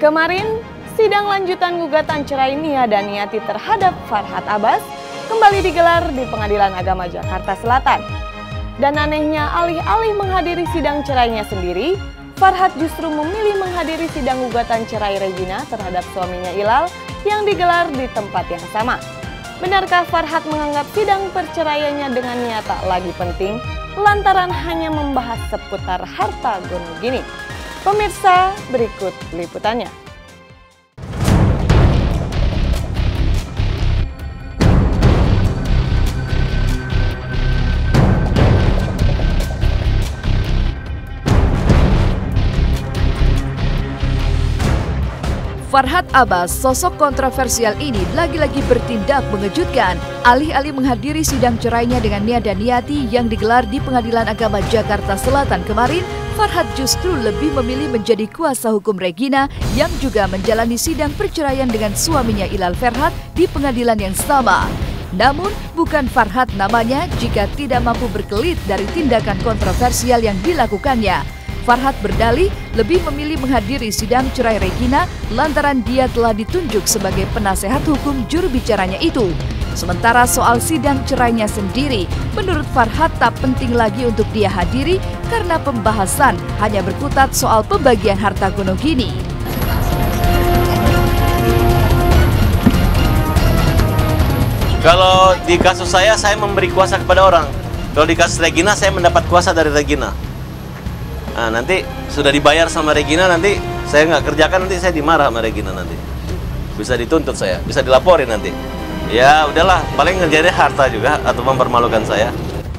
Kemarin, sidang lanjutan gugatan cerai Nia dan Niati terhadap Farhad Abbas kembali digelar di Pengadilan Agama Jakarta Selatan. Dan anehnya, alih-alih menghadiri sidang cerainya sendiri, Farhad justru memilih menghadiri sidang gugatan cerai Regina terhadap suaminya Ilal yang digelar di tempat yang sama. Benarkah Farhad menganggap sidang perceraiannya dengan Nia tak lagi penting lantaran hanya membahas seputar harta gono gini? Pemirsa, berikut liputannya. Farhad Abbas, sosok kontroversial ini lagi-lagi bertindak mengejutkan. Alih-alih menghadiri sidang cerainya dengan Nia dan Niati yang digelar di Pengadilan Agama Jakarta Selatan kemarin, Farhad justru lebih memilih menjadi kuasa hukum Regina yang juga menjalani sidang perceraian dengan suaminya Ilal Ferhat di pengadilan yang sama. Namun, bukan Farhad namanya jika tidak mampu berkelit dari tindakan kontroversial yang dilakukannya. Farhad berdalih lebih memilih menghadiri sidang cerai Regina lantaran dia telah ditunjuk sebagai penasehat hukum juru bicaranya itu. Sementara soal sidang cerainya sendiri, menurut Farhad tak penting lagi untuk dia hadiri karena pembahasan hanya berkutat soal pembagian harta gono gini. Kalau di kasus saya memberi kuasa kepada orang. Kalau di kasus Regina, saya mendapat kuasa dari Regina. Nah, nanti sudah dibayar sama Regina, nanti saya nggak kerjakan, nanti saya dimarah sama Regina nanti. Bisa dituntut saya, bisa dilaporin nanti. Ya udahlah, paling ngerjainnya harta juga atau mempermalukan saya.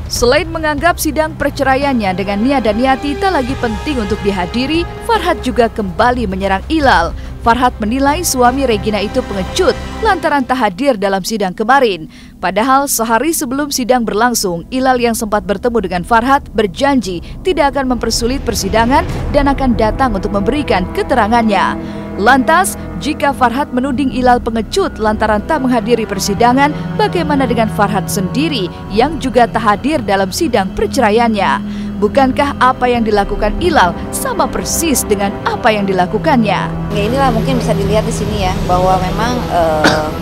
Selain menganggap sidang perceraiannya dengan Nia dan Niati tak lagi penting untuk dihadiri, Farhad juga kembali menyerang Ilal. Farhad menilai suami Regina itu pengecut lantaran tak hadir dalam sidang kemarin. Padahal sehari sebelum sidang berlangsung, Ilal yang sempat bertemu dengan Farhad berjanji tidak akan mempersulit persidangan dan akan datang untuk memberikan keterangannya. Lantas, jika Farhad menuding Ilal pengecut lantaran tak menghadiri persidangan, bagaimana dengan Farhad sendiri yang juga tak hadir dalam sidang perceraiannya? Bukankah apa yang dilakukan Ilal sama persis dengan apa yang dilakukannya? Ya inilah mungkin bisa dilihat di sini ya, bahwa memang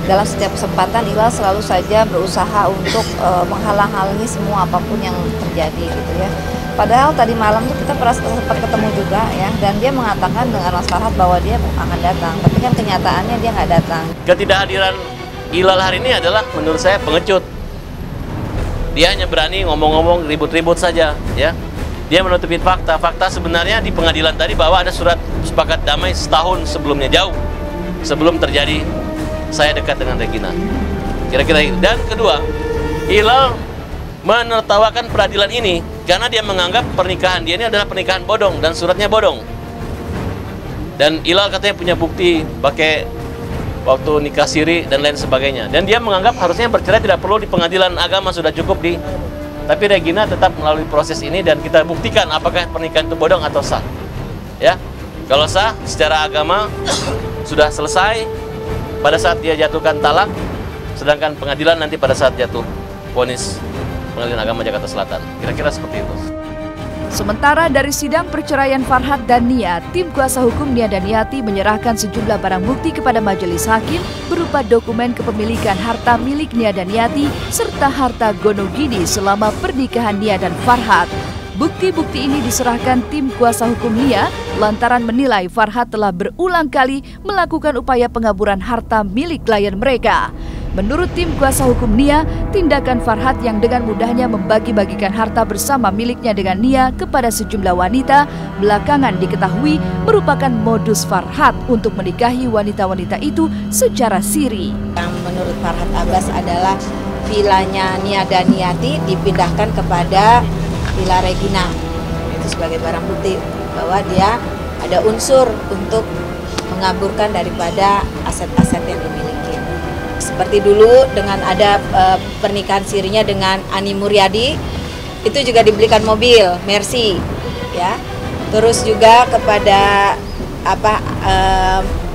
dalam setiap kesempatan Ilal selalu saja berusaha untuk menghalang-halangi semua apapun yang terjadi gitu ya. Padahal tadi malam tuh kita sempat ketemu juga ya, dan dia mengatakan dengan Mas Farhad bahwa dia akan datang, tapi kan kenyataannya dia nggak datang. Ketidakhadiran Ilal hari ini adalah menurut saya pengecut. Dia hanya berani ngomong-ngomong ribut-ribut saja, ya. Dia menutupi fakta. Fakta sebenarnya di pengadilan tadi bahwa ada surat sepakat damai setahun sebelumnya, jauh sebelum terjadi saya dekat dengan Regina. Kira-kira itu. Dan kedua, Ilal menertawakan peradilan ini karena dia menganggap pernikahan dia ini adalah pernikahan bodong dan suratnya bodong. Dan Ilal katanya punya bukti pakai waktu nikah siri dan lain sebagainya. Dan dia menganggap harusnya bercerai tidak perlu di pengadilan agama, sudah cukup di. Tapi Regina tetap melalui proses ini dan kita buktikan apakah pernikahan itu bodong atau sah. Ya, kalau sah secara agama sudah selesai pada saat dia jatuhkan talak, sedangkan pengadilan nanti pada saat jatuh vonis Pengadilan Agama Jakarta Selatan. Kira-kira seperti itu. Sementara dari sidang perceraian Farhad dan Nia, tim kuasa hukum Nia dan Niati menyerahkan sejumlah barang bukti kepada majelis hakim berupa dokumen kepemilikan harta milik Nia dan Niati serta harta gono gini selama pernikahan Nia dan Farhad. Bukti-bukti ini diserahkan tim kuasa hukum Nia lantaran menilai Farhad telah berulang kali melakukan upaya pengaburan harta milik klien mereka. Menurut tim kuasa hukum Nia, tindakan Farhad yang dengan mudahnya membagi-bagikan harta bersama miliknya dengan Nia kepada sejumlah wanita belakangan diketahui merupakan modus Farhad untuk menikahi wanita-wanita itu secara siri. Yang menurut Farhad Abbas adalah vilanya Nia dan Niati dipindahkan kepada Villa Regina. Itu sebagai barang bukti bahwa dia ada unsur untuk mengaburkan daripada aset-aset yang dimiliki. Seperti dulu dengan ada pernikahan sirinya dengan Ani Muryadi, itu juga dibelikan mobil Mercy, ya. Terus juga kepada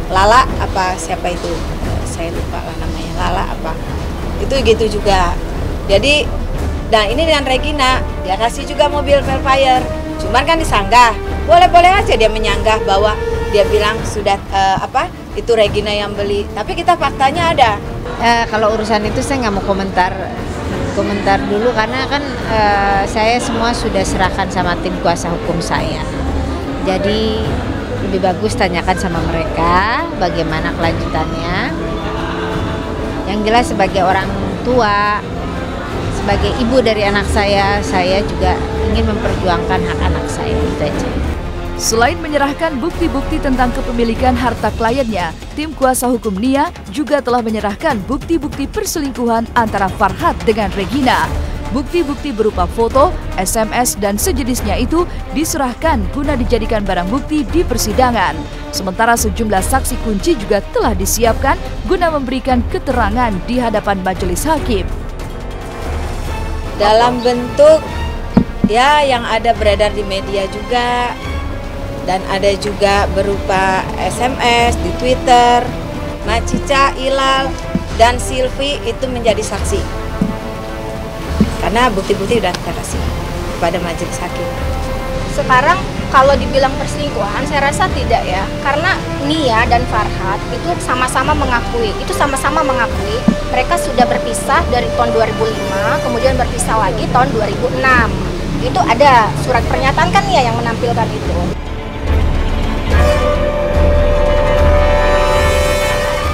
Lala siapa itu? Saya lupa lah namanya, Lala itu gitu juga. Jadi, nah ini dengan Regina, dia kasih juga mobil Velfire. Cuman kan disanggah, boleh-boleh aja dia menyanggah bahwa dia bilang sudah itu Regina yang beli, tapi kita faktanya ada. Kalau urusan itu saya nggak mau komentar dulu karena kan saya semua sudah serahkan sama tim kuasa hukum saya. Jadi lebih bagus tanyakan sama mereka bagaimana kelanjutannya. Yang jelas sebagai orang tua, sebagai ibu dari anak saya juga ingin memperjuangkan hak anak saya. Itu aja. Selain menyerahkan bukti-bukti tentang kepemilikan harta kliennya, tim kuasa hukum Nia juga telah menyerahkan bukti-bukti perselingkuhan antara Farhad dengan Regina. Bukti-bukti berupa foto, SMS, dan sejenisnya itu diserahkan guna dijadikan barang bukti di persidangan. Sementara sejumlah saksi kunci juga telah disiapkan guna memberikan keterangan di hadapan majelis hakim. Dalam bentuk ya yang ada beredar di media juga, dan ada juga berupa SMS di Twitter. Nah, Cica, Ilal, dan Silvi itu menjadi saksi. Karena bukti-bukti sudah kita kasih kepada majelis hakim. Sekarang kalau dibilang perselingkuhan, saya rasa tidak ya. Karena Nia dan Farhad itu sama-sama mengakui, mereka sudah berpisah dari tahun 2005, kemudian berpisah lagi tahun 2006. Itu ada surat pernyataan kan Nia yang menampilkan itu.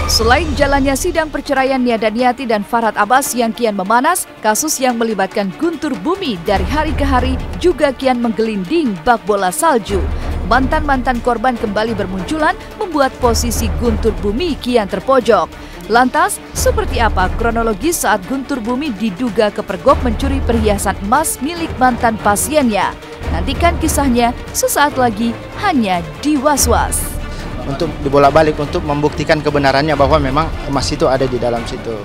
Selain jalannya sidang perceraian Nia Daniati dan Farhad Abbas yang kian memanas, kasus yang melibatkan Guntur Bumi dari hari ke hari juga kian menggelinding bak bola salju. Mantan-mantan korban kembali bermunculan membuat posisi Guntur Bumi kian terpojok. Lantas, seperti apa kronologis saat Guntur Bumi diduga kepergok mencuri perhiasan emas milik mantan pasiennya? Nantikan kisahnya sesaat lagi hanya di Was-Was. Untuk dibolak-balik untuk membuktikan kebenarannya bahwa memang emas itu ada di dalam situ.